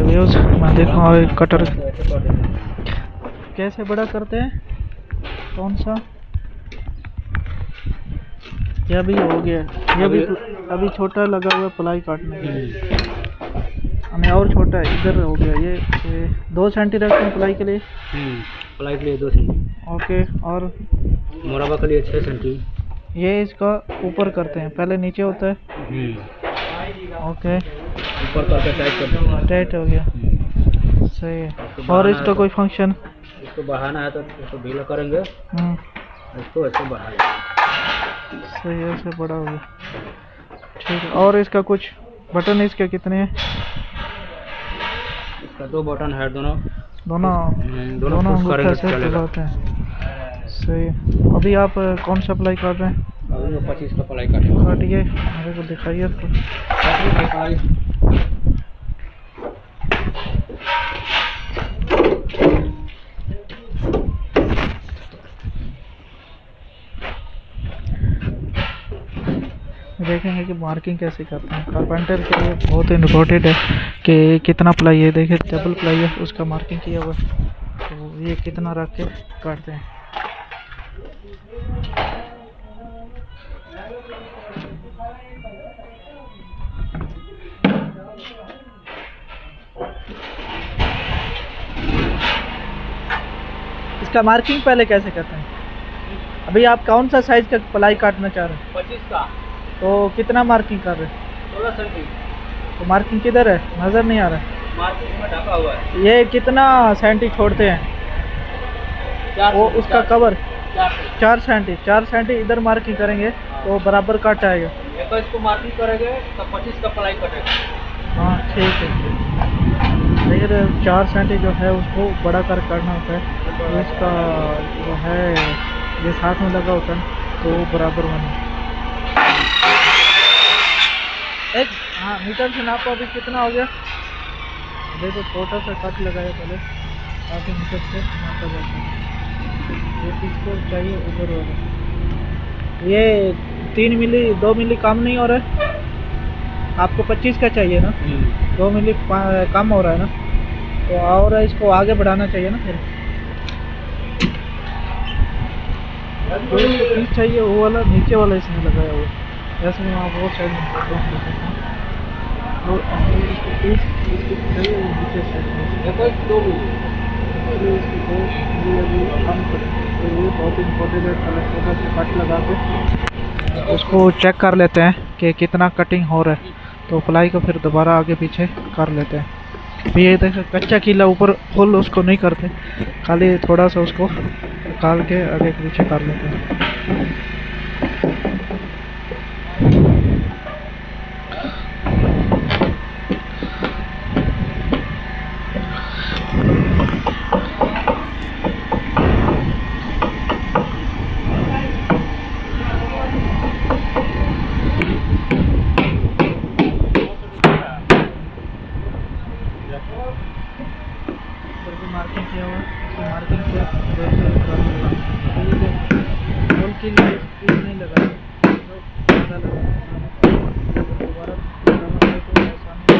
Views मैं देखूँ cutter कैसे बड़ा करते हैं, कौन सा ये अभी हो गया, ये अभी छोटा लगा हुआ प्लाई काटने के लिए, हमें और छोटा इधर हो गया। ये 2 सेंटी रखते हैं प्लाई के लिए, प्लाई के लिए 2 सेंटी। ओके। और मुरब्बा के लिए 6 सेंटी। ये इसका ऊपर करते हैं, पहले नीचे होता है, ओके। ऊपर करके टाइट करते हैं, टाइट हो गया, सही है। और इसका कोई फंक्शन, इसको बढ़ाना है तो इसको ढीला करेंगे, इसको ऐसे बढ़ाएंगे, सही है, ऐसे बड़ा हो गया, ठीक है। और इसका कुछ बटन इसके कितने हैं? इसका 2 बटन है, दोनों अंगूठे से दबाते हैं, सही है। अभी आप कौन सा अप्लाई कर रहे हैं? अभी मैं 25 का अप्लाई काटिए, मेरे को दिखाइए तो। देखेंगे कि मार्किंग कैसे करते हैं। कारपेंटर के लिए बहुत इम्पोर्टेंट है कि कितना प्लाई है। देखिए डबल प्लाई है, उसका मार्किंग किया हुआ, तो ये कितना रख के काटते हैं। इसका मार्किंग पहले कैसे करते हैं? अभी आप कौन सा साइज का प्लाई काटना चाह रहे हैं? 25 का। तो कितना मार्किंग कर रहे हैं? 16 सेंटी। तो मार्किंग किधर है, नज़र नहीं आ रहा है? मार्किंग में ढका हुआ है। ये कितना सेंटी छोड़ते हैं? वो उसका कवर 4 सेंटी। 4 सेंटी इधर मार्किंग करेंगे तो बराबर कट आएगा। तो इसको मार्किंग करेंगे तो 25 का प्लाई कटेगा। हाँ ठीक है। लेकिन 4 सेंटी जो है उसको बड़ा कर काटना होता है, तो इसका जो है ये साथ में लगा होता है तो वो बराबर बने। एक हाँ मीटर से नापो, अभी कितना हो गया देखो। छोटा सा कट लगाया पहले, काफ़ी मीटर से नापा जाता है। ये किसको चाहिए उधर वाला, ये 3 मिली 2 मिली कम नहीं हो रहा है आपको? 25 का चाहिए ना? 2 मिली कम हो रहा है ना, तो और इसको आगे बढ़ाना चाहिए ना। फिर जो इसको पीस चाहिए वो वाला नीचे वाला इसमें लगाया हुआ, जैसे मैं वहाँ बहुत साइड में तो इसको पीस चाहिए वो नीचे साइड 2 मिली कम करें। तो ये बहुत इम्पोर्टेंट है, पहले छोटा सा कट लगा के उसको चेक कर लेते हैं कि कितना कटिंग हो रहा है, तो प्लाई को फिर दोबारा आगे पीछे कर लेते हैं। ये देखो कच्चा कीला ऊपर फुल उसको नहीं करते, खाली थोड़ा सा उसको निकाल के आगे पीछे कर लेते हैं। मार्किंग किया हुआ, मार्किंग से होल के लिए स्क्रीन नहीं लगा, ज़्यादा लगा दोबारा लगाना है तो आसानी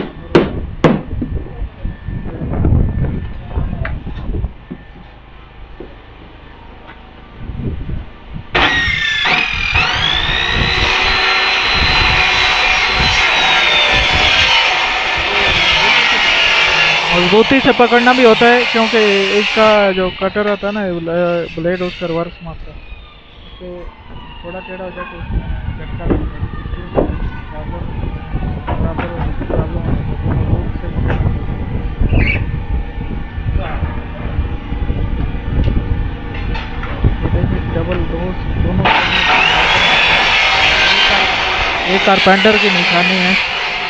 मजबूती से पकड़ना भी होता है, क्योंकि इसका जो कटर होता है ना ब्लेड उसका रिवर्स मारता है, तो थोड़ा टेढ़ा हो जाए तो झटका डबल दोनों एक कारपेंटर की निशानी है,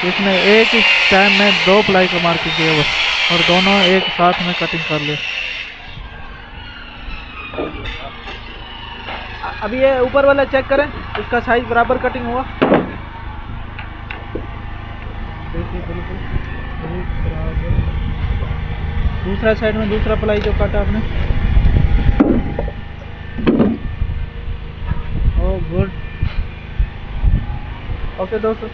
इसने एक ही टाइम में 2 प्लाई का मार्किंग किया हुआ और दोनों एक साथ में कटिंग कर लिया। अभी ये ऊपर वाला चेक करें, इसका साइज बराबर कटिंग हुआ, देखिए बिल्कुल बराबर। दूसरा साइड में दूसरा प्लाई जो काटा आपने, ओह गुड, ओके दोस्तों।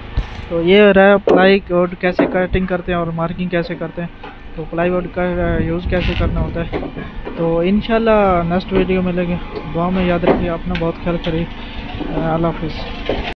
तो ये रहा प्लाई बोर्ड कैसे कटिंग करते हैं और मार्किंग कैसे करते हैं, तो प्लाई बोर्ड का यूज़ कैसे करना होता है। तो इंशाल्लाह नेक्स्ट वीडियो मिलेंगे। दुआ में याद रखिए, अपना बहुत ख्याल करिए। अल्लाह हाफिज़।